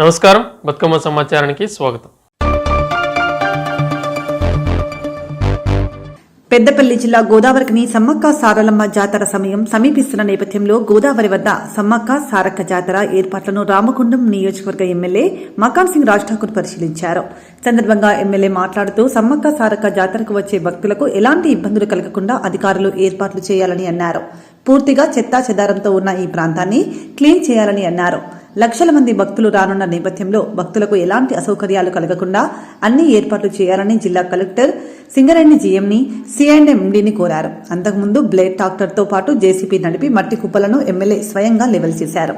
నమస్కారం, బతుకమ్మ సమాచారానికి స్వాగతం. పెద్దపల్లి జిల్లా గోదావరికని సమ్మక్క సారలమ్మ జాతర సమయం సమీపిస్తున్న నేపథ్యంలో గోదావరి వద్ద సమ్మక్క సారక్క జాతర ఏర్పాట్లను రామగుండం నియోజకవర్గ ఎమ్మెల్యే మకాన్ సింగ్ రాజ్ ఠాకూర్ పరిశీలించారు. సందర్భంగా ఎమ్మెల్యే మాట్లాడుతూ సమ్మక్క సారక్క జాతరకు వచ్చే భక్తులకు ఎలాంటి ఇబ్బందులు కలగకుండా అధికారులు ఏర్పాట్లు చేయాలని అన్నారు. పూర్తిగా చెత్తా చెదారంతో ఉన్న ఈ ప్రాంతాన్ని క్లీన్ చేయాలని అన్నారు. లక్షల మంది భక్తులు రానున్న నేపథ్యంలో భక్తులకు ఎలాంటి అసౌకర్యాలు కలగకుండా అన్ని ఏర్పాట్లు చేయాలని జిల్లా కలెక్టర్ సింగరేణి జీఎంని సిఐఎండిని కోరారు. అంతకుముందు బ్లేడ్ ట్రాక్టర్తో పాటు జేసీపీ నడిపి మట్టి కుప్పలను ఎమ్మెల్యే స్వయంగా లెవెల్ చేశారు.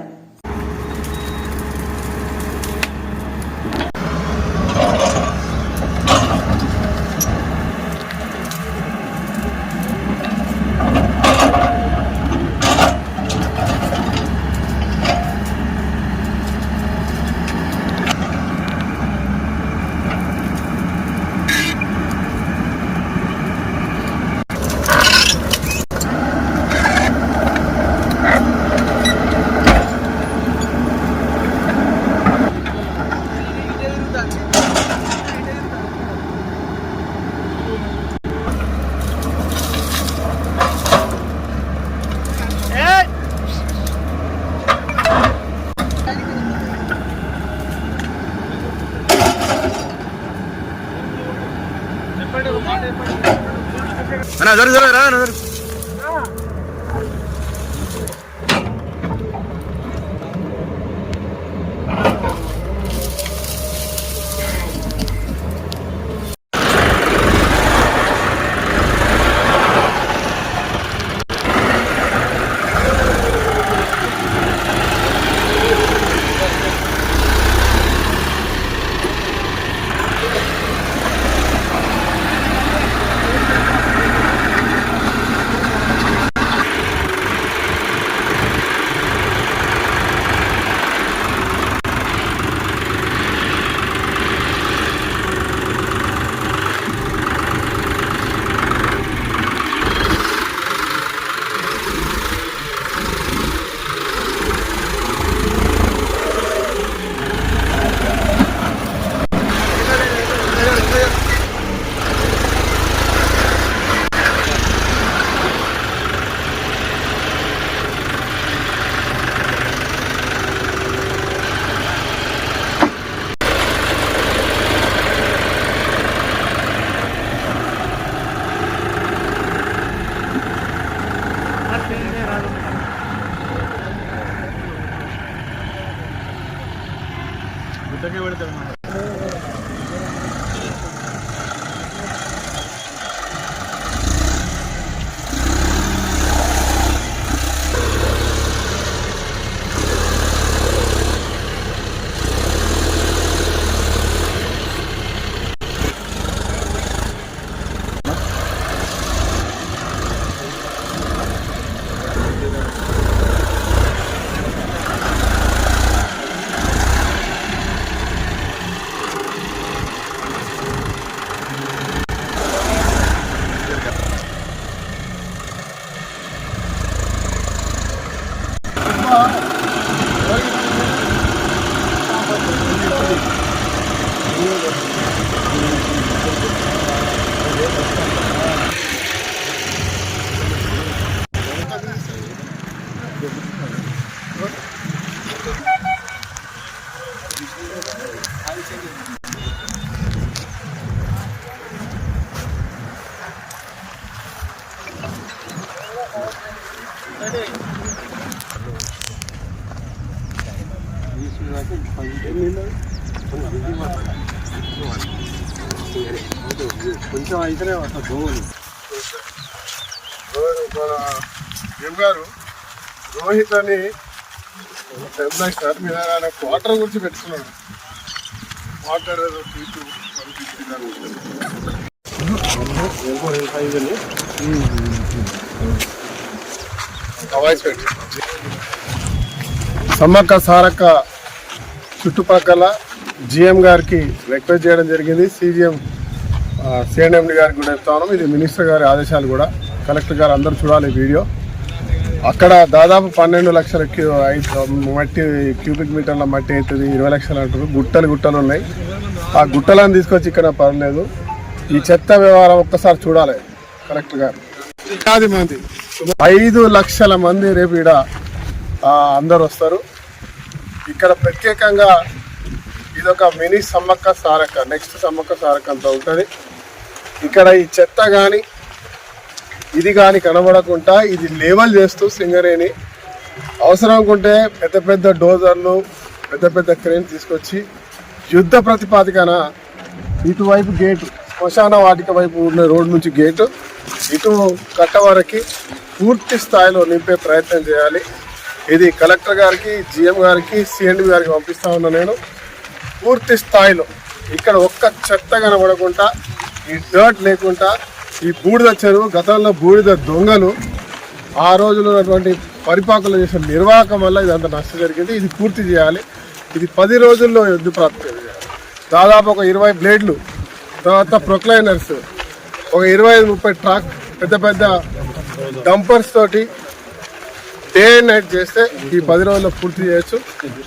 కొంచెం అయితేనే అట్లా దోవలు గారు రోహిత్ అని ఎంప్లాయ్ సార్ మీద ఆయన వాటర్ గురించి పెట్టుకున్నాడు. వాటర్ సమ్మక్క సారక్క చుట్టుపక్కల జిఎం గారికి రిక్వెస్ట్ చేయడం జరిగింది. సిఎండి గారికి కూడా చెప్తా ఉన్నాం. ఇది మినిస్టర్ గారి ఆదేశాలు కూడా, కలెక్టర్ గారు అందరూ చూడాలి వీడియో. అక్కడ దాదాపు 12 లక్షల మట్టి క్యూబిక్ మీటర్ల మట్టి అవుతుంది, 20 లక్షలు అంటారు. గుట్టలు ఉన్నాయి. ఆ గుట్టలను తీసుకొచ్చి ఇక్కడ పర్లేదు. ఈ చెత్త వ్యవహారం ఒక్కసారి చూడాలి కలెక్టర్ గారు. 10 మంది 5 లక్షల మంది రేపు ఇక్కడ అందరు వస్తారు. ఇక్కడ ప్రత్యేకంగా ఇదొక మినీ సమ్మక్క సారక్క, నెక్స్ట్ సమ్మక్క సారక్క అంతా ఉంటుంది. ఇక్కడ ఈ చెత్త కానీ ఇది కానీ కనబడకుండా ఇది లేవల్ చేస్తూ సింగరేణి అవసరం అనుకుంటే పెద్ద పెద్ద డోజర్లు పెద్ద క్రేన్ తీసుకొచ్చి యుద్ధ ప్రతిపాదికన ఇటువైపు గేటు శ్మశాన వాటిక వైపు ఉన్న రోడ్డు నుంచి గేటు ఇటు కట్ట వరకు పూర్తి స్థాయిలో నింపే ప్రయత్నం చేయాలి. ఇది కలెక్టర్ గారికి, జిఎం గారికి, సిఎండి గారికి పంపిస్తా ఉన్నా. నేను పూర్తి స్థాయిలో ఇక్కడ ఒక్క చెత్త కనబడకుండా, ఈ డర్ట్ లేకుండా, ఈ బూడిద చెరువు గతంలో బూడిద దొంగలు ఆ రోజులో ఉన్నటువంటి పరిపాలన చేసిన నిర్వాహకం వల్ల ఇదంతా నష్టం జరిగింది. ఇది పూర్తి చేయాలి. ఇది 10 రోజుల్లో యుద్ధ ప్రాప్తి చేయాలి. దాదాపు ఒక 20 బ్లేడ్లు, తర్వాత ప్రొక్లైనర్స్, ఒక 25-30 ట్రాక్ పెద్ద డంపర్స్ తోటి డే అండ్ నైట్ చేస్తే ఈ 10 రోజుల్లో పూర్తి చేయొచ్చు.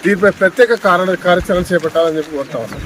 దీనిపై ప్రత్యేక కార్యాచరణ చేపట్టాలని చెప్పి కోరుతా ఉన్నాం.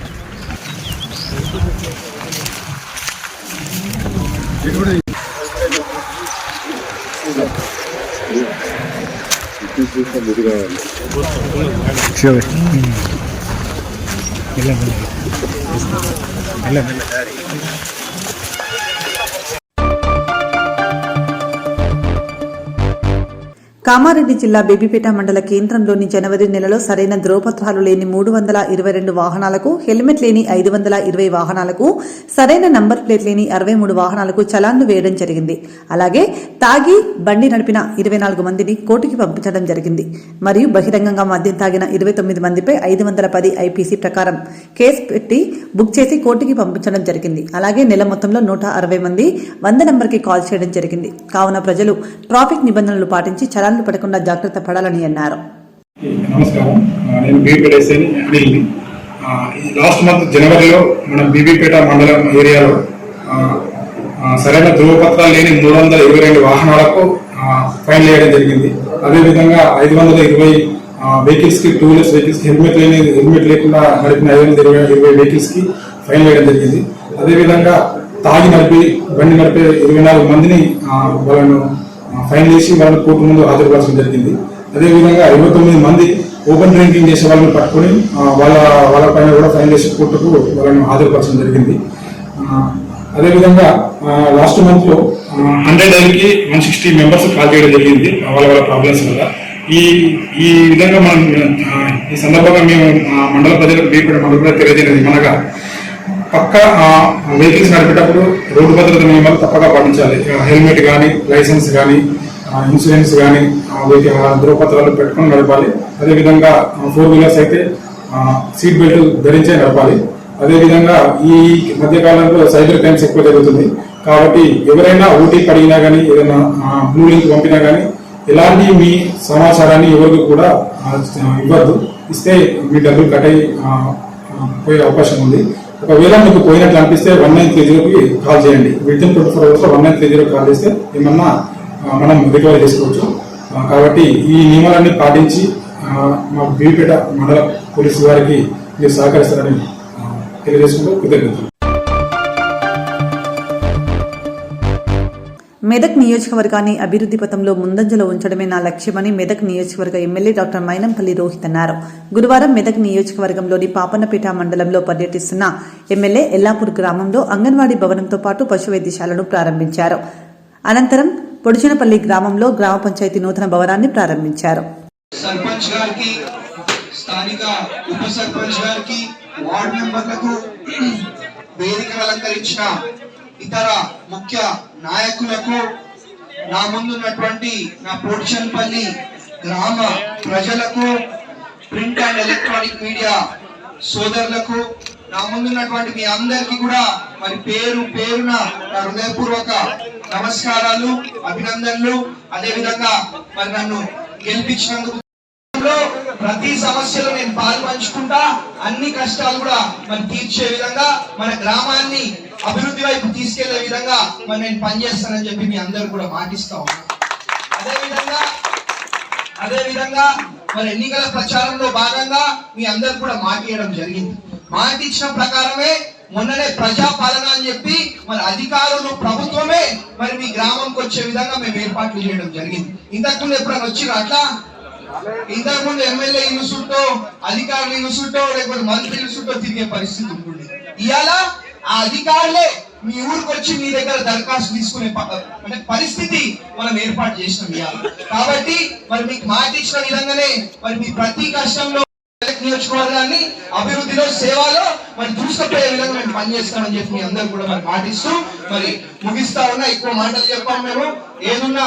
కామారెడ్డి జిల్లా బేబీపేట మండల కేంద్రంలోని జనవరి నెలలో సరైన ధ్రువపత్రాలు లేని 322 వాహనాలకు, హెల్మెట్ లేని 520 వాహనాలకు, సరైన నంబర్ ప్లేట్ లేని 63 వాహనాలకు చలాన్లు వేయడం జరిగింది. అలాగే తాగి బండి నడిపిన 24 మందిని కోర్టుకి పంపించడం జరిగింది. మరియు బహిరంగంగా మద్యం తాగిన 29 మందిపై 510 ఐపీసీ ప్రకారం కేసు పెట్టి బుక్ చేసి కోర్టుకి పంపించడం జరిగింది. అలాగే నెల మొత్తంలో 160 మంది 100 నంబర్కి కాల్ చేయడం జరిగింది. కావున ప్రజలు ట్రాఫిక్ నిబంధనలు పాటించి చలాన్లు పడకుండా జాగ్రత్త పడాలని అన్నారు. నమస్కారం, నేను బీబీపేట ఎస్ఐని అనిల్ని. లాస్ట్ మంత్ జనవరిలో మనం బీబీపేట మండలం ఏరియాలో సరైన ధృవపత్రాలు లేని 322 వాహనాలకు ఫైన్ వేయడం జరిగింది. అదేవిధంగా 520 వెహికల్స్ కి, 2 వీలర్స్ వెహికల్స్ కి హెల్మెట్ లేకుండా నడిపిన 520 వెహికల్స్ కి ఫైన్ వేయడం జరిగింది. అదేవిధంగా తాగి బండి నడిపే 24 మందిని వాళ్ళను ఫైన్ చేసి వాళ్ళని కోర్టు ముందు హాజరుపరచడం జరిగింది. అదేవిధంగా 29 మంది ఓపెన్ డ్రింకింగ్ చేసే వాళ్ళని పట్టుకొని వాళ్ళ పైన కూడా ఫైన్ చేసి కోర్టుకు వాళ్ళని హాజరుపరచడం జరిగింది. అదేవిధంగా లాస్ట్ మంత్ లో 100 డైల్కి 160 మెంబర్స్ కాల్ చేయడం జరిగింది వాళ్ళ ప్రాబ్లమ్స్ వల్ల. ఈ విధంగా మనం ఈ సందర్భంగా మేము మండల ప్రజలకు బీపీపేట మండల ప్రజలకు తెలియజేయలేదు. మనగా పక్క వెహికల్స్ నడిపేటప్పుడు రోడ్డు భద్రత నియమాలు తప్పగా పాటించాలి. హెల్మెట్ కానీ, లైసెన్స్ కానీ, ఇన్సూరెన్స్ కానీ, ధృవపత్రాలు పెట్టుకొని నడపాలి. అదేవిధంగా 4 వీలర్స్ అయితే సీట్ బెల్ట్ ధరించే నడపాలి. అదేవిధంగా ఈ మధ్యకాలంలో సైబర్ క్రైమ్స్ ఎక్కువ జరుగుతుంది కాబట్టి ఎవరైనా ఓటీపీ అడిగినా కానీ, ఏదైనా బ్లూ లింక్ పంపినా కానీ ఎలాంటి మీ సమాచారాన్ని ఎవరికి కూడా ఇవ్వద్దు. ఇస్తే మీ డబ్బులు కట్ అయి పోయే అవకాశం ఉంది. ఒకవేళ మీకు పోయినట్లు అనిపిస్తే 1930కి కాల్ చేయండి. విత్ ఇన్ 24 అవర్స్ 1930 కాల్ చేస్తే ఏమన్నా మనం రికవరీ చేసుకోవచ్చు. కాబట్టి ఈ నియమాలన్నీ పాటించి మా బీపీపేట మండల పోలీసు వారికి మీరు సహకరిస్తారని తెలియజేసుకుంటూ కృతజ్ఞతలు. మెదక్ నియోజకవర్గాన్ని అభివృద్ధి పథంలో ముందంజలో ఉంచడమే నా లక్ష్యమని మెదక్ నియోజకవర్గ ఎమ్మెల్యే డాక్టర్ మైనంపల్లి రోహిత్ అన్నారు. గురువారం మెదక్ నియోజకవర్గంలోని పాపన్నపేట మండలంలో పర్యటిస్తున్న ఎమ్మెల్యే ఎల్లాపూర్ గ్రామంలో అంగన్వాడీ భవనంతో పాటు పశు వైద్యశాలను ప్రారంభించారు. అనంతరం పొడిచినపల్లి గ్రామంలో గ్రామ పంచాయతీ నూతన భవనాన్ని ప్రారంభించారు. సర్పంచ్ గారికి, స్థానిక ఉప సర్పంచ్ గారికి, వార్డు మెంబర్లకు, వేదికను అలంకరించిన ఇతర ముఖ్య నాయకులకు, నా ముందున్నటువంటి నా పొడిచన్పల్లి గ్రామ ప్రజలకు, ప్రింట్ అండ్ ఎలక్ట్రానిక్ మీడియా సోదరులకు, నా ముందున్నటువంటి మీ అందరికీ కూడా మరి పేరున నా హృదయపూర్వక నమస్కారాలు, అభినందనలు. అదేవిధంగా మరి నన్ను గెలిపించినందుకు ప్రతి సమస్యలో నేను పాల్పంచుకుంటా, అన్ని కష్టాలు కూడా మరి తీర్చే విధంగా, మన గ్రామాన్ని అభివృద్ధి వైపు తీసుకెళ్లే విధంగా మరి నేను పనిచేస్తానని చెప్పి మీ అందరూ కూడా మాటిస్తా ఉన్నాను. అదేవిధంగా అదే విధంగా మరి ఎన్నికల ప్రచారంలో భాగంగా మీ అందరు కూడా మాట ఇవ్వడం జరిగింది. మాట ఇచ్చిన ప్రకారమే మొన్ననే ప్రజాపాలన అని చెప్పి మరి అధికారులు ప్రభుత్వమే మరి మీ గ్రామంకి వచ్చే విధంగా మేము ఏర్పాట్లు చేయడం జరిగింది. ఇంతకుముందు ఎప్పుడైనా వచ్చినా అట్లా? ఇంతకుముందు ఎమ్మెల్యే ఇల్లు చుట్టూ, అధికారులు ఇల్లు చుట్టూ, లేకపోతే మంత్రి ఇల్లు చుట్టూ తిరిగే పరిస్థితి ఉంటుంది. ఇవాళ ఆ అధికారులే మీ ఊరికి వచ్చి మీ దగ్గర దరఖాస్తు తీసుకునే అంటే పరిస్థితి మనం ఏర్పాటు చేసినాం ఇవాళ. కాబట్టి మరి మీకు మాట ఇచ్చిన విధంగానే మరి మీ ప్రతి కష్టంలో నియోజకవర్గాన్ని అభివృద్ధిలో, సేవలో మరి దూసుకుపోయే విధంగా మేము పనిచేస్తామని చెప్పి మీ అందరూ కూడా మరి మాటిస్తూ మరి ముగిస్తా ఉన్నా. ఎక్కువ మాటలు చెప్పాం మేము, ఏదున్నా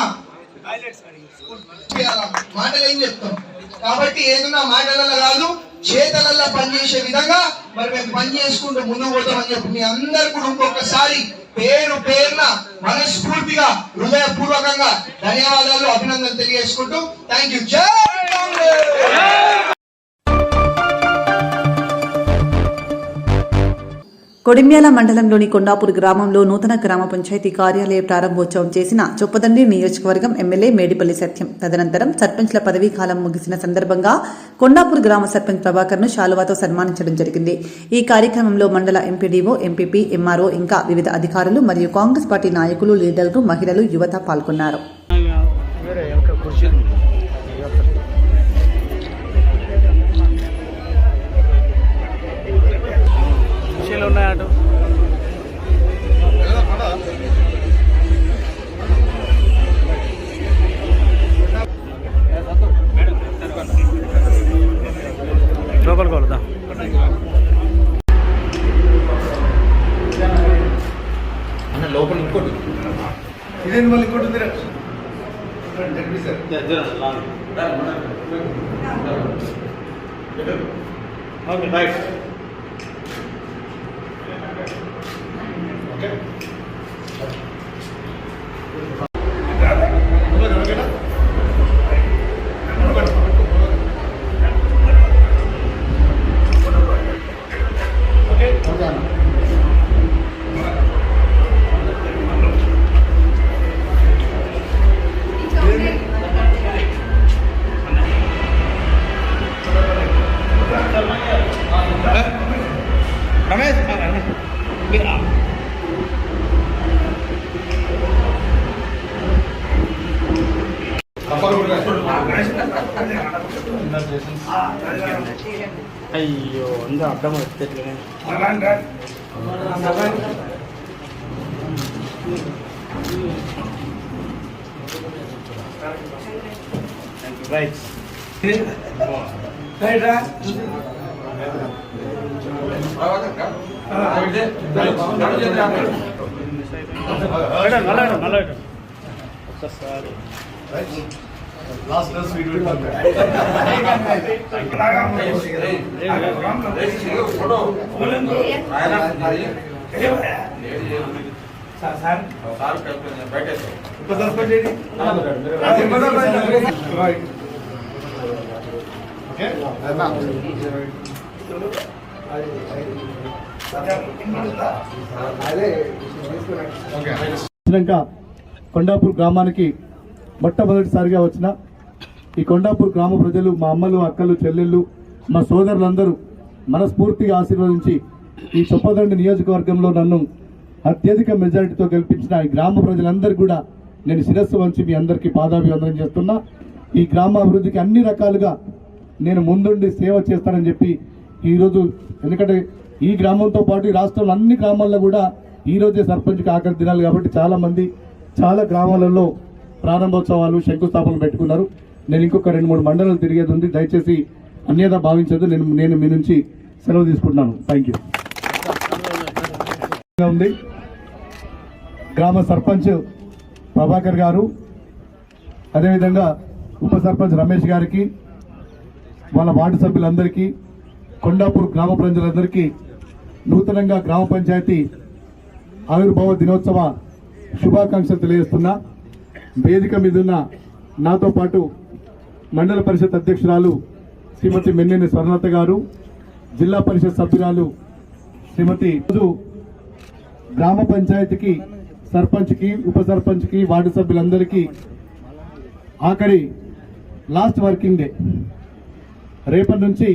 మాటలు ఏం చెప్తాం. కాబట్టి ఏదున్నా మాటలలో కాదు చేతలల్లో పనిచేసే విధంగా మరి మేము పని చేసుకుంటూ ముందుకు పోతామని చెప్పి మీ అందరు కూడా ఇంకొకసారి పేరు పేరున మనస్ఫూర్తిగా హృదయపూర్వకంగా ధన్యవాదాలు, అభినందనలు తెలియజేసుకుంటూ థ్యాంక్ యూ. జై కాంగ్రెస్. కొడిమ్యాల మండలంలోని కొండాపూర్ గ్రామంలో నూతన గ్రామ పంచాయతీ కార్యాలయ ప్రారంభోత్సవం చేసిన చొప్పదండి నియోజకవర్గం ఎమ్మెల్యే మేడిపల్లి సత్యం. తదనంతరం సర్పంచ్ల పదవీ కాలం ముగిసిన సందర్భంగా కొండాపూర్ గ్రామ సర్పంచ్ ప్రభాకర్ ను శాలువాతో సన్మానించడం జరిగింది. ఈ కార్యక్రమంలో మండల ఎంపీడీఓ, ఎంపీపీ, ఎంఆర్ఓ ఇంకా వివిధ అధికారులు మరియు కాంగ్రెస్ పార్టీ నాయకులు, లీడర్లు, మహిళలు, యువత పాల్గొన్నారు. లోపల ఇంకోటి ఇదేంటి మళ్ళీ ఇంకోటి ఉంది ఓకే రైట్ ఓకే రమేష్ అయ్యో అందరూ అర్థం వస్తే రైట్ ఒక్కసారి లాస్ట్ స్వీట్ కొండాపూర్ గ్రామానికి మొట్టమొదటిసారిగా వచ్చిన ఈ కొండాపూర్ గ్రామ ప్రజలు, మా అమ్మలు, అక్కలు, చెల్లెళ్ళు, మా సోదరులందరూ మనస్ఫూర్తిగా ఆశీర్వదించి ఈ చొప్పదండి నియోజకవర్గంలో నన్ను అత్యధిక మెజారిటీతో గెలిపించిన ఈ గ్రామ ప్రజలందరూ కూడా నేను శిరస్సు వంచి మీ అందరికీ పాదాభివందనం చేస్తున్నా. ఈ గ్రామ అభివృద్ధికి అన్ని రకాలుగా నేను ముందుండి సేవ చేస్తానని చెప్పి ఈరోజు, ఎందుకంటే ఈ గ్రామంతో పాటు ఈ రాష్ట్రంలో అన్ని గ్రామాల్లో కూడా ఈరోజే సర్పంచ్కి ఆఖరి దినాలు కాబట్టి చాలా గ్రామాలలో ప్రారంభోత్సవాలు, శంకుస్థాపనలు పెట్టుకున్నారు. నేను ఇంకొక 2-3 మండలాలు తిరిగేది ఉంది. దయచేసి అన్యదా భావించదు. నేను మీ నుంచి సెలవు తీసుకుంటున్నాను. Thank you. ఉంది గ్రామ సర్పంచ్ ప్రభాకర్ గారు, అదేవిధంగా ఉప సర్పంచ్ రమేష్ గారికి, వాళ్ళ వార్డు సభ్యులందరికీ, కొండాపూర్ గ్రామ ప్రజలందరికీ నూతనంగా గ్రామ పంచాయతీ ఆవిర్భావ దినోత్సవ శుభాకాంక్షలు తెలియజేస్తున్నా. వేదిక మీదున్న నాతో పాటు మండల పరిషత్ అధ్యక్షురాలు శ్రీమతి మెన్నేని స్వర్ణలత గారు, జిల్లా పరిషత్ సభ్యురాలు శ్రీమతి గ్రామ పంచాయతీకి, సర్పంచ్కి, ఉప సర్పంచ్కి, వార్డు సభ్యులందరికీ ఆఖరి లాస్ట్ వర్కింగ్ డే. రేపటి నుంచి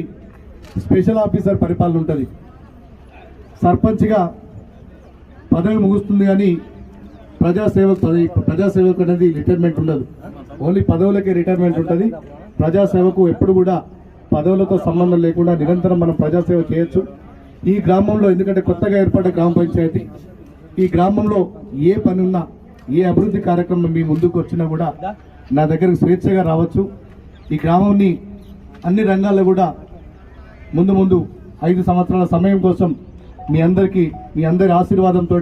స్పెషల్ ఆఫీసర్ పరిపాలన ఉంటుంది. సర్పంచ్గా పదవి ముగుస్తుంది కానీ ప్రజాసేవకు అనేది రిటైర్మెంట్ ఉండదు. ఓన్లీ పదవులకే రిటైర్మెంట్ ఉంటుంది. ప్రజాసేవకు ఎప్పుడు కూడా పదవులతో సంబంధం లేకుండా నిరంతరం మనం ప్రజాసేవ చేయొచ్చు. ఈ గ్రామంలో ఎందుకంటే కొత్తగా ఏర్పడ్డ గ్రామ పంచాయతీ, ఈ గ్రామంలో ఏ పని ఉన్నా ఏ అభివృద్ధి కార్యక్రమం మీ ముందుకు వచ్చినా కూడా నా దగ్గరకు స్వేచ్ఛగా రావచ్చు. ఈ గ్రామాన్ని అన్ని రంగాల్లో కూడా ముందు 5 సంవత్సరాల సమయం కోసం మీ అందరి ఆశీర్వాదంతో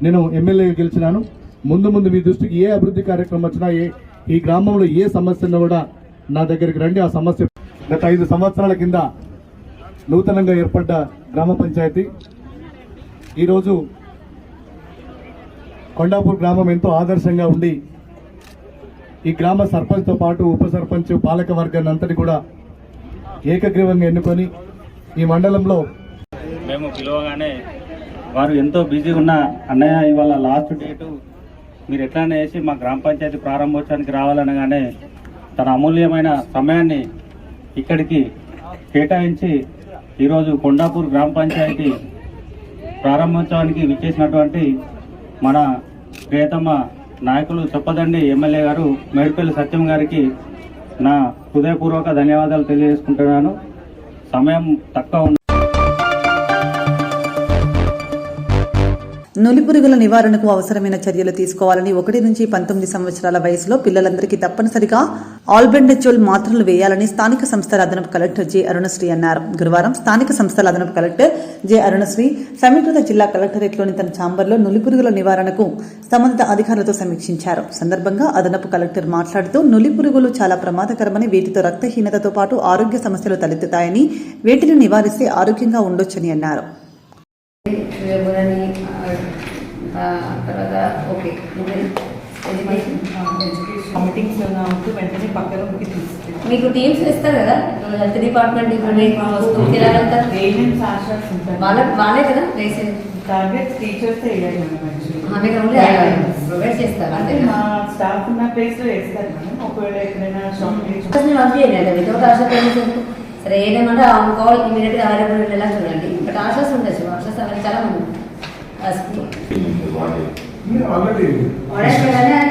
నేను ఎమ్మెల్యేగా గెలిచినాను. ముందు మీ దృష్టికి ఏ అభివృద్ధి కార్యక్రమం వచ్చినా ఈ గ్రామంలో ఏ సమస్య ఉన్నా కూడా నా దగ్గరికి రండి. ఆ సమస్య గత 5 సంవత్సరాల కింద నూతనంగా ఏర్పడ్డ గ్రామ పంచాయతీ ఈరోజు కొండాపూర్ గ్రామం ఎంతో ఆదర్శంగా ఉండి ఈ గ్రామ సర్పంచ్తో పాటు ఉప సర్పంచ్ పాలక వర్గాన్ని అంతటి కూడా ఏకగ్రీవంగా ఎన్నుకొని ఈ మండలంలో మేము పిలవగానే వారు ఎంతో బిజీగా ఉన్న అన్నయ్య ఇవాళ లాస్ట్ డేటు మీరు ఎట్లానే వేసి మా గ్రామ పంచాయతీ ప్రారంభోత్సవానికి రావాలనగానే తన అమూల్యమైన సమయాన్ని ఇక్కడికి కేటాయించి ఈరోజు కొండాపూర్ గ్రామ పంచాయతీ ప్రారంభోత్సవానికి విచ్చేసినటువంటి మన ప్రియతమ నాయకులు చొప్పదండి ఎమ్మెల్యే గారు మేడిపల్లి సత్యం గారికి నా హృదయపూర్వక ధన్యవాదాలు తెలియజేసుకుంటున్నాను. సమయం తక్కువ ఉంది. నులిపురుగుల నివారణకు అవసరమైన చర్యలు తీసుకోవాలని 1 నుంచి 19 సంవత్సరాల వయసులో పిల్లలందరికీ తప్పనిసరిగా ఆల్బెండజోల్ మాత్రలు వేయాలని స్థానిక సంస్థల అదనపు కలెక్టర్ జె అరుణశ్రీ అన్నారు. గురువారం స్థానిక సంస్థల అదనపు కలెక్టర్ జె అరుణశ్రీ సమీకృత జిల్లా కలెక్టరేట్లోని తన ఛాంబర్లో నులిపురుగుల నివారణకు సంబంధిత అధికారులతో సమీక్షించారు. సందర్భంగా అదనపు కలెక్టర్ మాట్లాడుతూ నులిపురుగులు చాలా ప్రమాదకరమని, వీటితో రక్తహీనతతో పాటు ఆరోగ్య సమస్యలు తలెత్తుతాయని, వీటిని నివారిస్తే ఆరోగ్యంగా ఉండొచ్చని అన్నారు. తర్వాత ఓకే మీకు టీమ్స్ ఇస్తారు కదా హెల్త్ డిపార్ట్మెంట్ వాళ్ళే కదా ప్రొవైడ్ చేస్తారు. స్టాఫ్ ఉన్న ప్లేస్ లో వేస్తారు మేడం. ఒకవేళ ఎక్కడైనా వితౌట్ ఆశా సరే ఏదేమంటే ఆన్ కాల్ ఇమీడియట్ గా అవైలబుల్ ఉండేలా చూడండి. బట్ ఆశాస్ ఉండొచ్చు, ఆశాస్ అవన్నీ చాలా మంది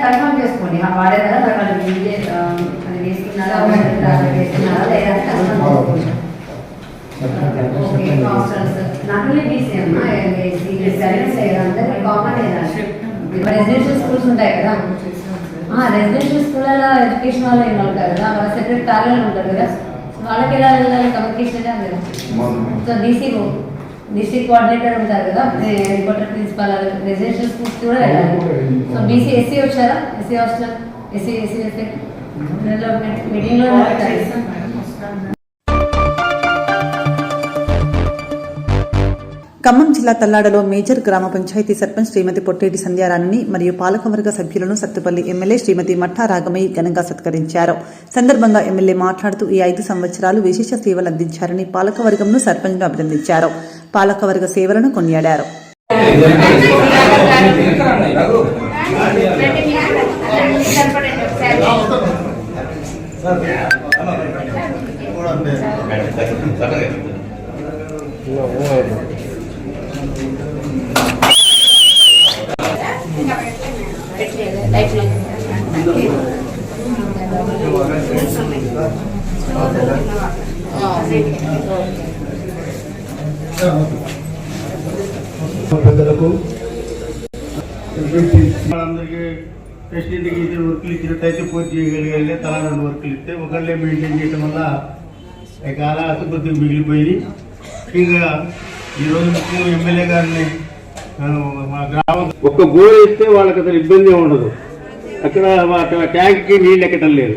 కన్ఫర్మ్ చేసుకోండి. వాడేదా అది వేసుకున్నారా వేసుకున్నారా లేదా నాట్ ఓన్లీ బీసీ అమ్మా, అందరూ కామన్ రెసిడెన్షియల్ స్కూల్స్ ఉంటాయి కదా. రెసిడెన్షియల్ స్కూల్లో ఎడ్యుకేషన్ వాళ్ళు ఏమి ఉంటారు కదా, వాళ్ళ సెపరేట్ టార్గెట్ ఉంటారు కదా, వాళ్ళకి ఎలా వెళ్ళాలి కమ్యూనికేషన్ కదా. సో డిస్ట్రిక్ట్ కోఆర్డినేటర్ ఉంటారు కదా, రిపోర్టర్ ప్రిన్సిపల్, రెసిడెన్షియల్ స్కూల్స్ కూడా వెళ్ళాలి. సో బీసీ ఎస్సీ వచ్చారా, ఎస్సీ హాస్టల్ ఎస్సీ మీటింగ్లో ఖమ్మం జిల్లా తల్లాడలో మేజర్ గ్రామ పంచాయతీ సర్పంచ్ శ్రీమతి పొట్టేటి సంధ్యారాణిని మరియు పాలకవర్గ సభ్యులను సత్తుపల్లి ఎమ్మెల్యే శ్రీమతి మట్టా రాగమయ్య ఘనంగా సత్కరించారు. సందర్భంగా ఎమ్మెల్యే మాట్లాడుతూ ఈ 5 సంవత్సరాలు విశేష సేవలు అందించారని పాలకవర్గంను సర్పంచ్ను అభినందించారు. పాలకవర్గ సేవలను కొనియాడారు. పెద్దలకు వాళ్ళందరికీ ప్రెసిడెంట్కి ఇద్దరు వర్కులు ఇచ్చినట్టయితే పూర్తి చేయగలిగే తలా 2 వర్కులు ఇస్తే ఒకళ్ళే మెయింటైన్ చేయడం వల్ల చాలా అసంతృప్తి మిగిలిపోయి ఇంకా ఈరోజు ముఖ్యంగా ఎమ్మెల్యే గారిని మా గ్రామం ఒక్క గోడ ఇస్తే వాళ్ళకి అసలు ఇబ్బంది ఉండదు. అక్కడ ట్యాంక్కి నీళ్ళు ఎక్కడం లేదు,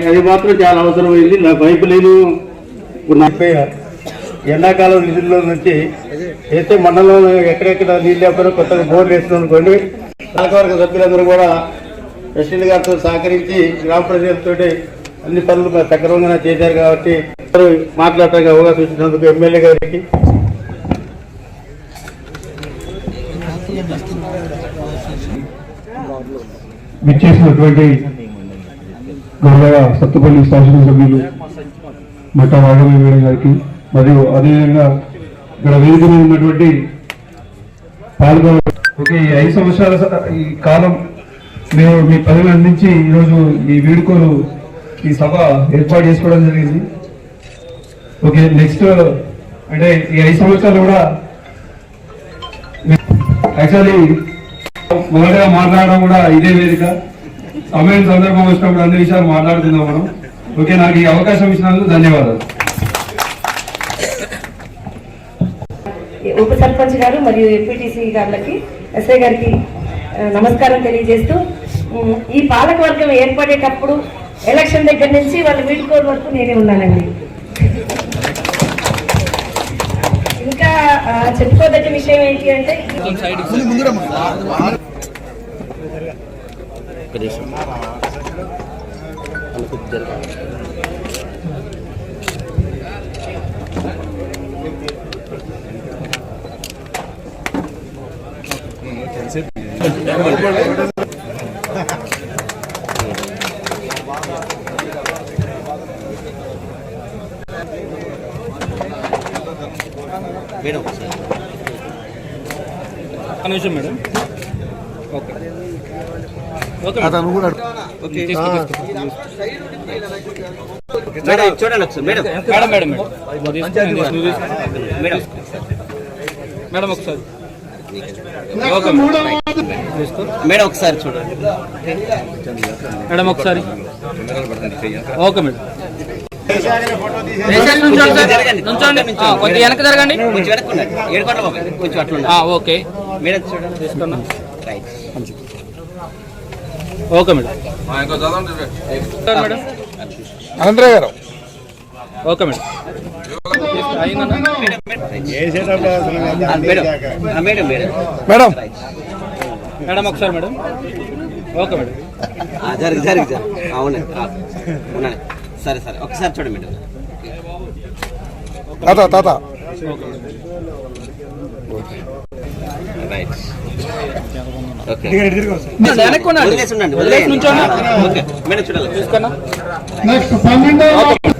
అది మాత్రం చాలా అవసరమైంది. నా పైపు లేదు. ఎండాకాలం నిధుల్లో నుంచి వేస్తే మండలంలో ఎక్కడెక్కడ నీళ్ళు లేకపోయినా కొత్తగా బోర్లు వేస్తున్నాం అనుకోండి. పాలకవర్గ సభ్యులందరూ కూడా ప్రెసిడెంట్ గారితో సహకరించి గ్రామ ప్రజలతో అన్ని పనులు సక్రమంగా చేశారు కాబట్టి మాట్లాడటానికి అవకాశం ఇచ్చినందుకు ఎమ్మెల్యే గారికి విచ్చేసినటువంటి గౌరవ సత్తుపల్లి శాసనసభ్యులు మట్ట రాఘవయ్య మేడం గారికి మరియు అదేవిధంగా ఇక్కడ వేదిక మీద ఉన్నటువంటి పాల్గొన ఈ 5 సంవత్సరాల ఈ కాలం మేము మీ పదవిని అందించి ఈరోజు ఈ వీడుకోలు ఈ సభ ఏర్పాటు చేసుకోవడం జరిగింది. ఓకే, నెక్స్ట్ అంటే ఈ 5 సంవత్సరాలు కూడా యాక్చువల్లీ మొదటగా మాట్లాడడం కూడా ఇదే వేదిక. సమయం సందర్భం వచ్చినప్పుడు అన్ని విషయాలు మాట్లాడుతున్నాం మనం. ఓకే, నాకు ఈ అవకాశం ఇచ్చినందుకు ధన్యవాదాలు. ఉప సర్పంచ్ గారు మరియు ఎంపీటీసీ గారికి, ఎస్ఐ గారికి నమస్కారం తెలియజేస్తూ, ఈ పాలక వర్గం ఏర్పడేటప్పుడు ఎలక్షన్ దగ్గర నుంచి వాళ్ళ వీడుకోలు వరకు నేనే ఉన్నానండి. ఇంకా చెప్పుకోదగ్గ విషయం ఏంటి అంటే మేడం నిమిషం మేడం. ఓకే ఓకే మేడం చూడండి ఒకసారి మేడం మేడం మేడం మేడం ఒకసారి మేడం ఒకసారి చూడండి మేడం ఒకసారి. ఓకే మేడం కొంచెం వెనక జరగండి. కొంచెం వెనక్కున్నారు 7 కోట్ల బాబాయ్ కొంచెం అట్లా. ఓకే మేడం చూడండి తీసుకున్నా. Right. Okay madam. Madam Anantarao గారు. Okay madam. Madam madam madam madam ఒకసారి మేడం. Okay madam. జరుగు అవునండి ఉన్నాను. సరే సరే ఒకసారి చూడండి మేడం. తాత రైట్. ఓకే వదిలేసి ఉండండి. ఓకే మేడం చూడాలి. తీసుకున్నా. నెక్స్ట్ 13వ వార్డు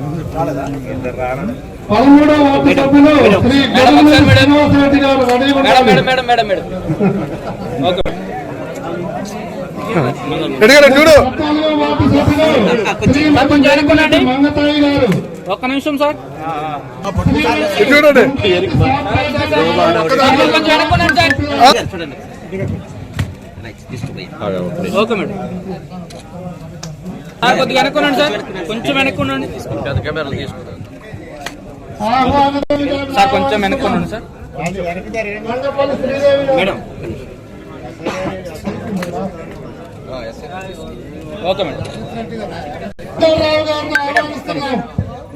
సభ్యులు శ్రీ గడుగుల శ్రీనివాసరెడ్డి గారు రెడీ ఉండాలి. Madam madam madam. ఓకే చూడు. 14వ వార్డు సభ్యులు శ్రీ మంగతాయి గారు. ఒక్క నిమిషం సార్. చూడండి. చూడండి. Okay madam. కొద్దిగా వెనక్కున్నాండి సార్, కొంచెం వెనక్కున్నాండి సార్, కొంచెం వెనక్కున్నాండి sir. Madam okay madam.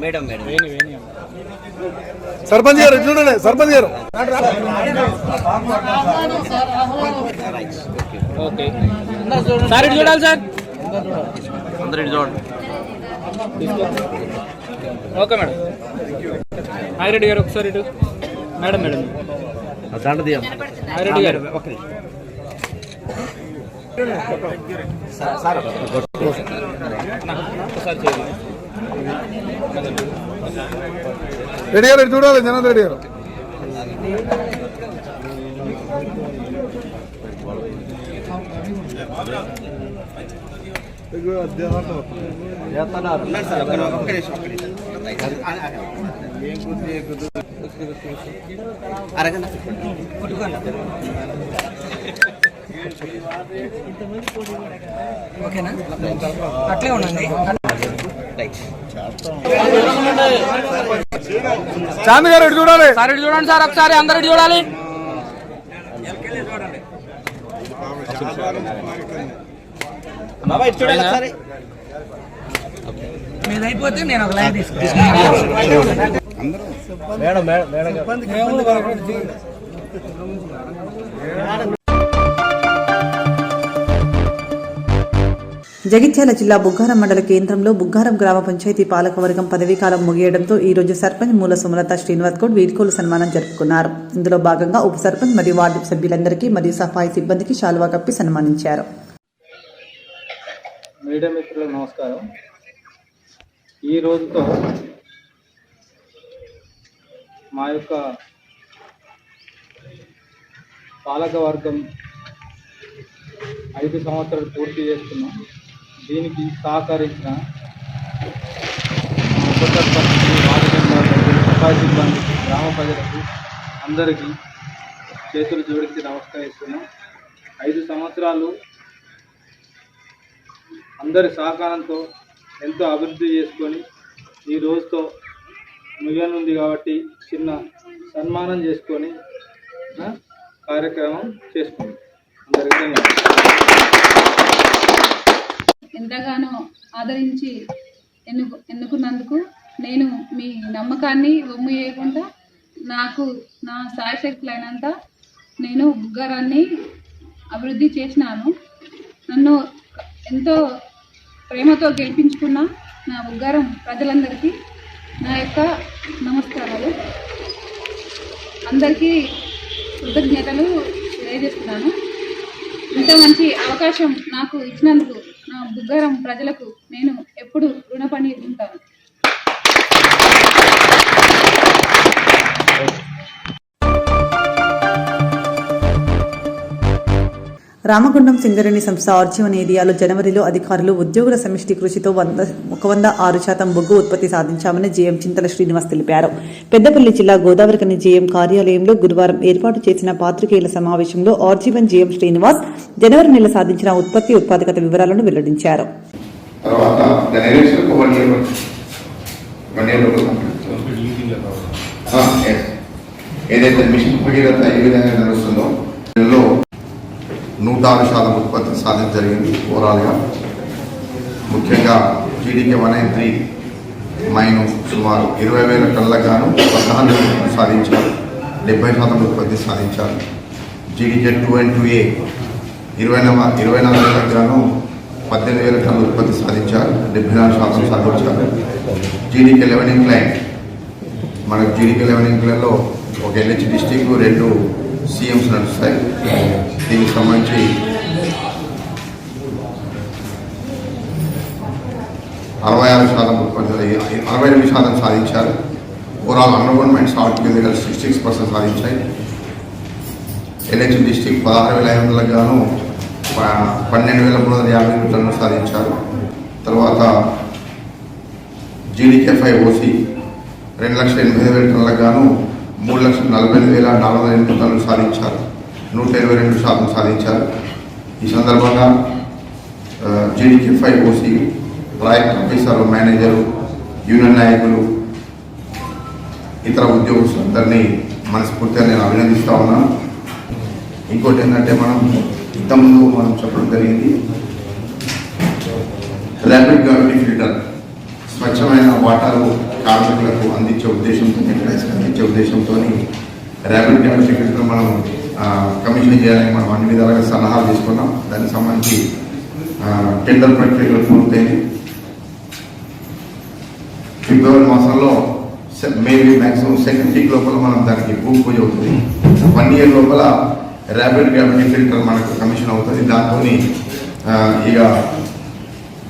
Madam madam sarpanch గారు చూడండి. సర్పంచ్ గారు ఓకే సార్, ఇటు చూడాలి సార్. అందరూ చూడండి. Okay madam. హాయిరెడ్డి గారు ఒకసారి ఇటు. మేడం మేడం హాయిరెడ్డి గారు ఒకసారి చేయండి. రెడ్డి గారు చూడాలి. జనార్దన్ రెడ్డి గారు. అరగంట ఓకేనా, అట్లే ఉండండి. చాంద్ గారు చూడాలి. సార్ ఇటు చూడండి సార్, ఒకసారి అందరు ఇటు చూడాలి. బాబాయ్ చూడాలి ఒకసారి. మీరు అయిపోతే నేను ఒక లైన్ తీసుకుంటాను. మేడం మేడం మేడం జగిత్యాల జిల్లా బుగ్గారం మండల కేంద్రంలో బుగ్గారం గ్రామ పంచాయతీ పాలకవర్గం పదవీకాలం ముగియడంతో ఈ రోజు సర్పంచ్ మూల సుమలత శ్రీనివాస్ గౌడ్ వీడ్కోలు సన్మానం జరుపుకున్నారు. ఇందులో భాగంగా ఉప సర్పంచ్ మరియు వార్డు సభ్యులందరికీ మరియు సఫాయి సిబ్బందికి శాలువా కప్పి సన్మానించారు. మీడియా మిత్రులకు నమస్కారం. ఈ రోజుతో మా యొక్క పాలక వర్గం 5 సంవత్సరాలు పూర్తి చేస్తున్నాం. దీనికి సహకరించిన వార్డు మెంబర్లకు, సఫాయి సిబ్బందికి, గ్రామ ప్రజలకు అందరికీ చేతులు జోడించి నమస్కరిస్తున్నాం. 5 సంవత్సరాలు అందరి సహకారంతో ఎంతో అభివృద్ధి చేసుకొని ఈ రోజుతో ముగియనుంది కాబట్టి చిన్న సన్మానం చేసుకొని కార్యక్రమం చేసుకుంటాం. అందరికీ ఎంతగానో ఆదరించి ఎన్నుకున్నందుకు నేను మీ నమ్మకాన్ని వమ్ము చేయకుండా నాకు నా సాయశక్తులైనంత నేను బుగ్గారాన్ని అభివృద్ధి చేసినాను. నన్ను ఎంతో ప్రేమతో గెలిపించుకున్న నా బుగ్గారం ప్రజలందరికీ నా యొక్క నమస్కారాలు. అందరికీ కృతజ్ఞతలు తెలియజేస్తున్నాను. ఇంత మంచి అవకాశం నాకు ఇచ్చినందుకు నా బుగ్గారం ప్రజలకు నేను ఎప్పుడు రుణపడి ఉంటాను. రామగుండం సింగరేణి సంస్థ ఆర్జీవన్ ఏరియాలో జనవరిలో అధికారులు ఉద్యోగుల సమిష్టి కృషితో 106% బొగ్గు ఉత్పత్తి సాధించామని జీఎం చింతల శ్రీనివాస్ తెలిపారు. పెద్దపల్లి జిల్లా గోదావరికని జీఎం కార్యాలయంలో గురువారం ఏర్పాటు చేసిన పాత్రికేయుల సమావేశంలో ఆర్జీవన్ జీఎం శ్రీనివాస్ జనవరి నెల సాధించిన ఉత్పాదకత వివరాలను వెల్లడించారు. ఏదైతే మిషన్ భగీరథ ఏ విధంగా నడుస్తుందో 106% ఉత్పత్తి సాధించ జరిగింది. ఓవరాల్గా ముఖ్యంగా జీడీకే 193 మైను సుమారు 20,000 టన్నులకు గాను 14 సాధించారు, 70% ఉత్పత్తి సాధించారు. జీడీకే 2 and 2A 24,000 గాను 18,000 టన్నుల ఉత్పత్తి సాధించారు, 74% సాధించారు. జీడీకే 11 ఇంక్లైన్ మనకు జీడీకే 11 ఇంక్లైన్లో ఒక ఎల్హెచ్ డిస్టిక్ 2 CMs నడుస్తాయి. దీనికి సంబంధించి 66% ఉత్పత్తి 68% సాధించారు. ఓవరాల్ అండర్గ్రౌండ్ సాల్ట్ కెమికల్ 66% సాధించాయి. ఎల్హెచ్ డిస్టిక్ 16,500 గాను 12,350 టన్నులు సాధించారు. తర్వాత జీడీకే 5OC 2,80,000 టన్నులకు గాను 3,45,408 టన్నులు సాధించారు, 122% సాధించారు. ఈ సందర్భంగా GDK 5OC project officer, manager, union నాయకులు, ఇతర ఉద్యోగస్తులందరినీ మనస్ఫూర్తిగా నేను అభినందిస్తూ ఉన్నాను. ఇంకోటి ఏంటంటే ఇంతకుముందు మనం చెప్పడం జరిగింది, ర్యాపిడ్ గ్రావిటీ ఫిల్టర్ స్వచ్ఛమైన వాటర్ కార్మికులకు అందించే ఉద్దేశంతో, ఎంప్లాయీస్కి అందించే ఉద్దేశంతో ర్యాపిడ్ గ్రావిటీ ఫిల్టర్ మనం కమిషన్ చేయాలని మనం అన్ని విధాలుగా సలహాలు తీసుకున్నాం. దానికి సంబంధించి టెండర్ ప్రక్రియలు పూర్తయింది. ఫిబ్రవరి మాసంలో మేబీ మ్యాక్సిమం సెకండ్ వీక్ లోపల మనం దానికి భూమి పూజ అవుతుంది. 1 year లోపల ర్యాపిడ్ గ్రావిటీ ఫిల్టర్ మనకు కమిషన్ అవుతుంది. దాంతో ఇక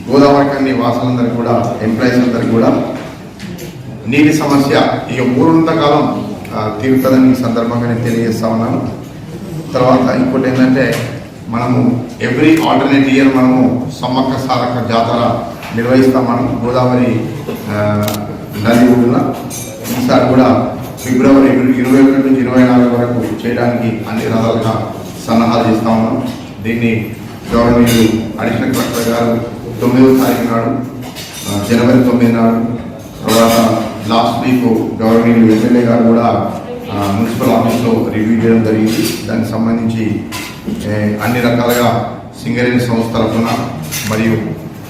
గోదావరికని వాసులందరికీ కూడా, ఎంప్లాయీస్ అందరికీ కూడా నీటి సమస్య ఇక పూర్వంతకాలం తీరుతుందని ఈ సందర్భంగా నేను తెలియజేస్తా ఉన్నాను. తర్వాత ఇంకోటి ఏంటంటే, మనము ఎవ్రీ ఆల్టర్నేట్ ఇయర్ మనము సమ్మక్క సారక్క జాతర నిర్వహిస్తాం. మనం గోదావరి నది ఒడ్డున ఈసారి కూడా ఫిబ్రవరి 21 నుంచి 24 వరకు చేయడానికి అన్ని రకాలుగా సన్నాహాలు చేస్తూ ఉన్నాం. దీన్ని గవర్నమెంట్ అడిషనల్ కలెక్టర్ గారు 9వ తారీఖు నాడు, జనవరి 9 నాడు, తర్వాత లాస్ట్ వీక్ గవర్నమెంట్ ఎమ్మెల్యే గారు కూడా మున్సిపల్ ఆఫీస్లో రివ్యూ చేయడం జరిగింది. దానికి సంబంధించి అన్ని రకాలుగా సింగరేణి సంస్థ తరఫున మరియు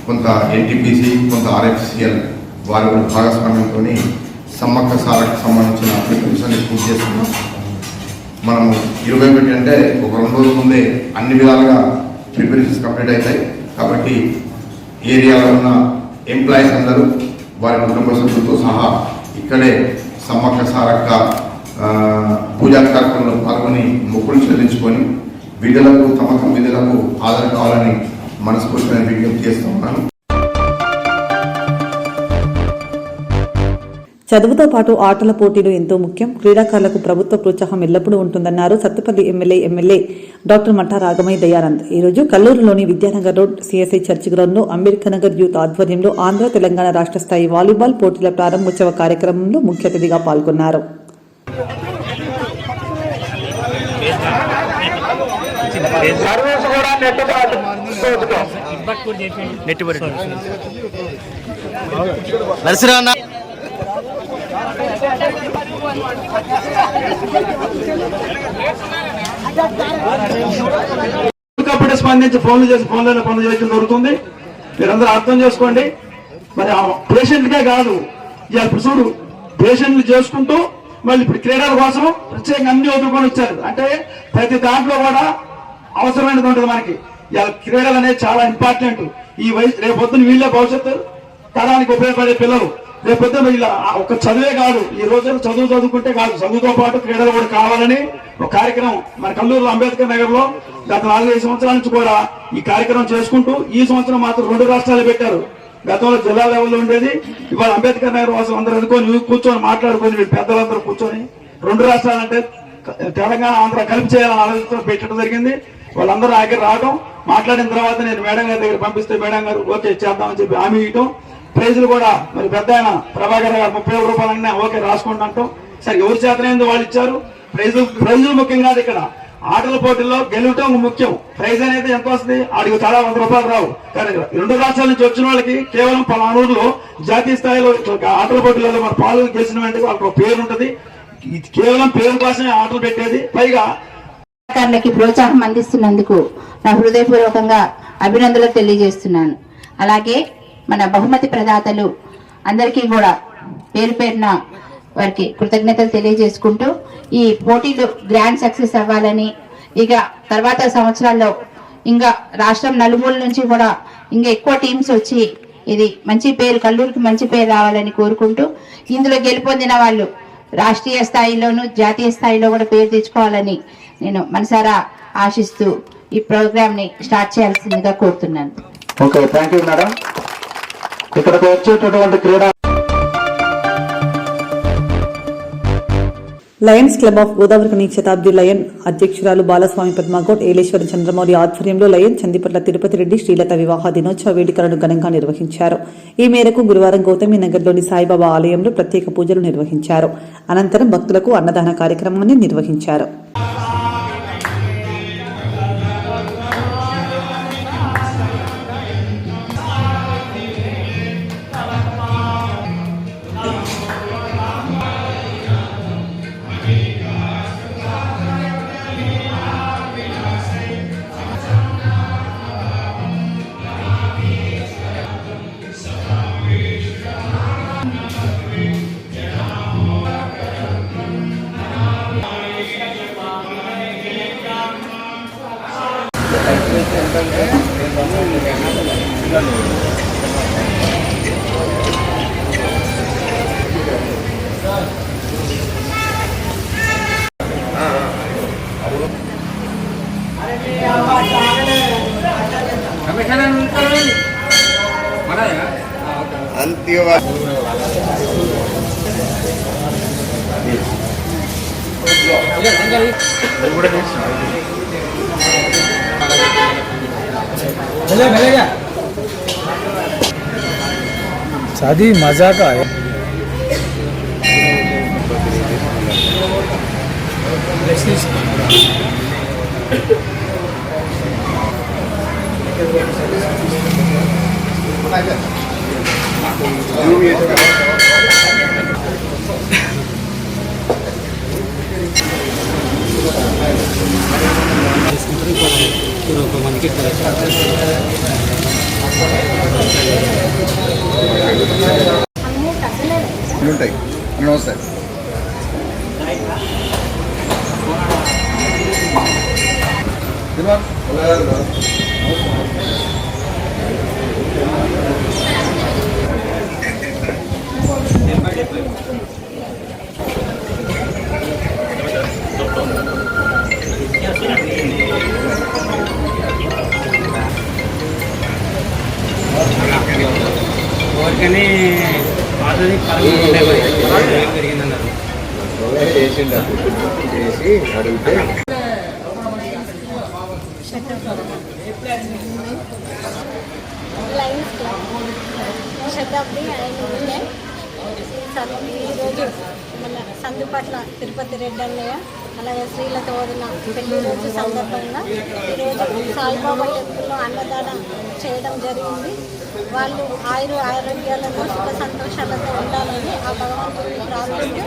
కొంత ఎన్టీపీసీ, కొంత ఆర్ఎఫ్సిఎల్ వారి భాగస్వామ్యంతో సమ్మక్క సారకు సంబంధించిన అప్లికేషన్ని పూర్తి చేస్తున్నాం. మనము 21 అంటే ఒక 2 రోజుల ముందే అన్ని విధాలుగా ప్రిపరేషన్స్ కంప్లీట్ అవుతాయి. కాబట్టి ఏరియాలో ఉన్న ఎంప్లాయీస్ అందరూ వారి కుటుంబ సభ్యులతో సహా ఇక్కడే సమ్మక్క సారక్క పూజా కార్యక్రమంలో పాల్గొని మొక్కులు చెల్లించుకొని విధులకు, తమ విధులకు హాజరు కావాలని మనస్ఫూర్తిగా విజ్ఞప్తి చేస్తూ ఉన్నాను. చదువుతో పాటు ఆటల పోటీలు ఎంతో ముఖ్యం. క్రీడాకారులకు ప్రభుత్వ ప్రోత్సాహం ఎల్లప్పుడూ ఉంటుందన్నారు సత్తుపల్లి ఎమ్మెల్యే డాక్టర్ మట్టా రాగమయ్య దయానంద్. ఈ రోజు కల్లూరులోని Vidyanagar road CSI church ground లో అంబేద్కర్ నగర్ యూత్ ఆధ్వర్యంలో ఆంధ్ర తెలంగాణ రాష్ట్ర స్థాయి వాలీబాల్ పోటీల ప్రారంభోత్సవ కార్యక్రమంలో ముఖ్య అతిథిగా పాల్గొన్నారు. ఒకప్పుడు స్పందించి ఫోన్లు పనులు చేయడం జరుగుతుంది. మీరందరూ అర్థం చేసుకోండి. మరి పేషెంట్గా కాదు, ఇప్పుడు చూడు పేషెంట్లు చేసుకుంటూ మళ్ళీ ఇప్పుడు క్రీడల కోసం ప్రత్యేకంగా అన్ని వదులుకొని వచ్చారు. అంటే ప్రతి దాంట్లో కూడా అవసరమైనది ఉంటుంది మనకి. ఇలా క్రీడలు అనేది చాలా ఇంపార్టెంట్. ఈ వయసు రేపొద్దున వీళ్ళే భవిష్యత్తు తరానికి ఉపయోగపడే పిల్లలు. రేపొద్దున ఇలా ఒక చదువే కాదు, ఈ రోజుల్లో చదువుకుంటే కాదు, చదువుతో పాటు క్రీడలు కూడా కావాలని ఒక కార్యక్రమం మన కల్లూరులో అంబేద్కర్ నగర్ లో గత 4-5 సంవత్సరాల నుంచి కూడా ఈ కార్యక్రమం చేసుకుంటూ ఈ సంవత్సరం మాత్రం 2 రాష్ట్రాలు పెట్టారు. గతంలో జిల్లా లెవెల్లో ఉండేది, ఇవాళ అంబేద్కర్ నగర్ వాసం అందరూ అనుకొని కూర్చొని మాట్లాడుకొని వీళ్ళు పెద్దలందరూ కూర్చొని 2 రాష్ట్రాలంటే తెలంగాణ ఆంధ్ర కలిపి చేయాలని ఆలోచనతో పెట్టడం జరిగింది. వాళ్ళందరూ దగ్గర రావడం, మాట్లాడిన తర్వాత నేను మేడం గారి దగ్గర పంపిస్తే మేడం గారు ఓకే చేద్దామని చెప్పి హామీ ఇవ్వటం. ప్రైజులు కూడా మరి పెద్ద ఆయన ప్రభాకర్ గారు 30,000 రూపాయలన్నా ఓకే రాసుకోండి అంటాం. సరే ఎవరి చేతనైందో వాళ్ళు ఇచ్చారు. ప్రైజులు ముఖ్యం కాదు, ఇక్కడ ఆటల పోటీల్లో గెలవటం ముఖ్యం. ప్రైజ్ అనేది ఎంత వస్తుంది, ఆడికి చాలా 100 రూపాయలు రావు. కానీ 2 రాష్ట్రాల నుంచి వచ్చిన వాళ్ళకి కేవలం పలానూరులో జాతీయ స్థాయిలో ఆటల పోటీలలో మన పాలు గెలిచిన వెంటనే వాళ్ళకి పేరు ఉంటుంది. కేవలం పేరు కోసమే ఆటలు పెట్టేది. పైగా క్రీడాకారులకి ప్రోత్సాహం అందిస్తున్నందుకు నా హృదయపూర్వకంగా అభినందనలు తెలియజేస్తున్నాను. అలాగే మన బహుమతి ప్రదాతలు అందరికీ కూడా పేరు పేరున వారికి కృతజ్ఞతలు తెలియజేసుకుంటూ ఈ పోటీలు గ్రాండ్ సక్సెస్ అవ్వాలని, ఇక తర్వాత సంవత్సరాల్లో ఇంకా రాష్ట్రం నలుమూల నుంచి కూడా ఇంకా ఎక్కువ టీమ్స్ వచ్చి ఇది మంచి పేరు కల్లూరుకి మంచి పేరు రావాలని కోరుకుంటూ, ఇందులో గెలుపొందిన వాళ్ళు రాష్ట్రీయ స్థాయిలోను జాతీయ స్థాయిలో కూడా పేరు తెచ్చుకోవాలని నేను మనసారా ఆశిస్తూ ఈ ప్రోగ్రామ్ ని స్టార్ట్ చేయాల్సిందిగా కోరుతున్నాను. Okay, thank you madam. ఇక్కడికి వచ్చేటటువంటి క్రీడా Lions club of Godavari Shatabdi lion అధ్యక్షురాలు బాలస్వామి పద్మాగౌడ్, ఏలేశ్వరం చంద్రమౌళి ఆధ్వర్యంలో లయన్ చందిపట్ల తిరుపతి రెడ్డి శ్రీలత వివాహ దినోత్సవ వేడుకలను ఘనంగా నిర్వహించారు. ఈ మేరకు గురువారం గౌతమి నగర్లోని సాయిబాబా ఆలయంలో ప్రత్యేక పూజలు నిర్వహించారు. అనంతరం భక్తులకు అన్నదాన కార్యక్రమాన్ని నిర్వహించారు. शादी मजा का है। ఉంటాయి. నమస్తే. అందుకని పాతది పెరిగిందన్నారు. శతాబ్ది ఈరోజు మన సందుపట్ల తిరుపతి రెడ్డి అన్నయ్య అలాగే శ్రీలత వదిన పెళ్లి రోజు సందర్భంగా ఈరోజు సాయిబాబా టెంపుల్లో అన్నదానం చేయడం జరిగింది. వాళ్ళు ఆరోగ్యాలతో సుఖ సంతోషాలతో ఉండాలని ఆ భగవంతుడిని ప్రార్థిస్తూ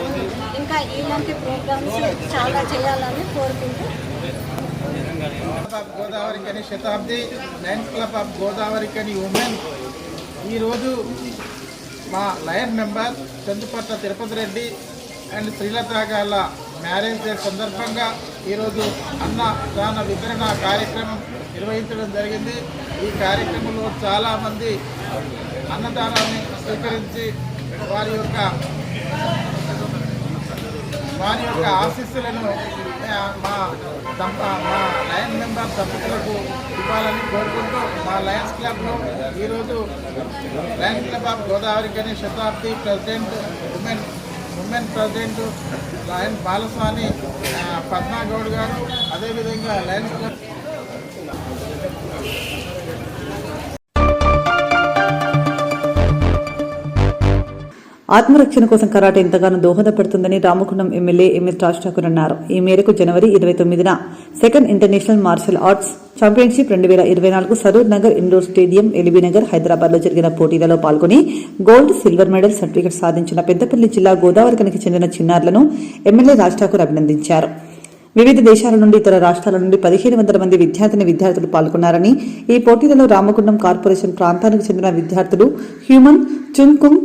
ఇంకా ఇలాంటి ప్రోగ్రామ్స్ చాలా చేయాలని కోరుకుంటూ గోదావరి కని శతాబ్ది లయన్స్ క్లబ్ ఆఫ్ గోదావరి కని ఉమెన్ ఈరోజు మా lion member Chandupatla Tirupati Reddy and Srilatha గారి మ్యారేజ్ డే సందర్భంగా ఈరోజు అన్నదాన వితరణ కార్యక్రమం నిర్వహించడం జరిగింది. ఈ కార్యక్రమంలో చాలామంది అన్నదానాన్ని స్వీకరించి వారి యొక్క ఆశీస్సులను మా లయన్ మెంబర్ దంపతులకు ఇవ్వాలని కోరుకుంటూ మా లయన్స్ క్లబ్లో ఈరోజు Lions club of Godavarikhani Shatabdi president women president lion Balaswamy Padma Goud గారు, అదేవిధంగా లయన్స్ క్లబ్ ఆత్మరక్షణ కోసం కరాటే ఎంతగానో దోహదపడుతుందని రామగుండం ఎమ్మెల్యే ఎంఎస్ రాజ్ ఠాకూర్ అన్నారు. ఈ మేరకు జనవరి 29న second international martial arts championship 2024 Saroor Nagar indoor stadium, LB Nagar, Hyderabad లో జరిగిన పోటీలలో పాల్గొని గోల్డ్, సిల్వర్ మెడల్ సర్టిఫికెట్ సాధించిన పెద్దపల్లి జిల్లా గోదావరికనికి చెందిన చిన్నారులను ఎమ్మెల్యే రాజ్ ఠాకూర్ అభినందించారు. వివిధ దేశాల నుండి, ఇతర రాష్ట్రాల నుండి 1500 మంది విద్యార్థులు పాల్గొన్నారని, ఈ పోటీలలో రామగుండం కార్పొరేషన్ ప్రాంతానికి చెందిన విద్యార్థులు హ్యూమన్ చున్కుంగ్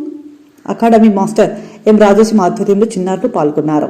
అకాడమీ మాస్టర్ ఎం రాజేశం ఆధ్వర్యంలో చిన్నారులు పాల్గొన్నారు.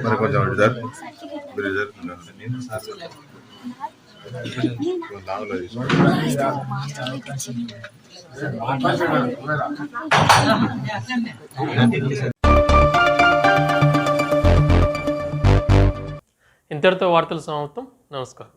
మరి కొంచెం ఇంతటితో వార్తలు సమాప్తం. నమస్కారం.